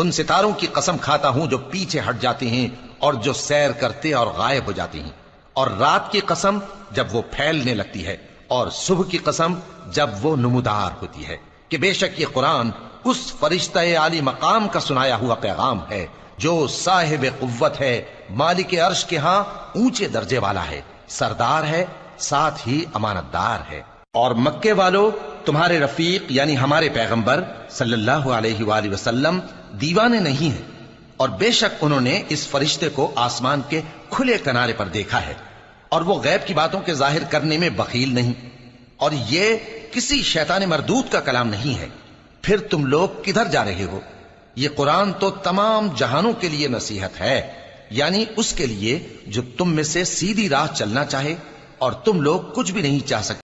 उन सितारों की कसम खाता हूं जो पीछे हट जाते हैं और जो सैर करते और गायब हो जाते हैं, और रात की कसम जब वो फैलने लगती है, और सुबह की कसम जब वो नमूदार होती है, कि बेशक ये कुरान उस फरिश्ता आली मकाम का सुनाया हुआ पैगाम है जो साहिब कुव्वत है, मालिक अर्श के यहां ऊंचे दर्जे वाला है, सरदार है, साथ ही अमानतदार है। और मक्के वालों, तुम्हारे रफीक यानी हमारे पैगंबर सल्लल्लाहु अलैहि वसल्लम दीवाने नहीं है, और बेशक उन्होंने इस फरिश्ते को आसमान के खुले किनारे पर देखा है, और वो गैब की बातों के जाहिर करने में बखील नहीं, और ये किसी शैतान मरदूद का कलाम नहीं है। फिर तुम लोग किधर जा रहे हो? ये कुरान तो तमाम जहानों के लिए नसीहत है, यानी उसके लिए जो तुम में से सीधी राह चलना चाहे, और तुम लोग कुछ भी नहीं चाह सकते।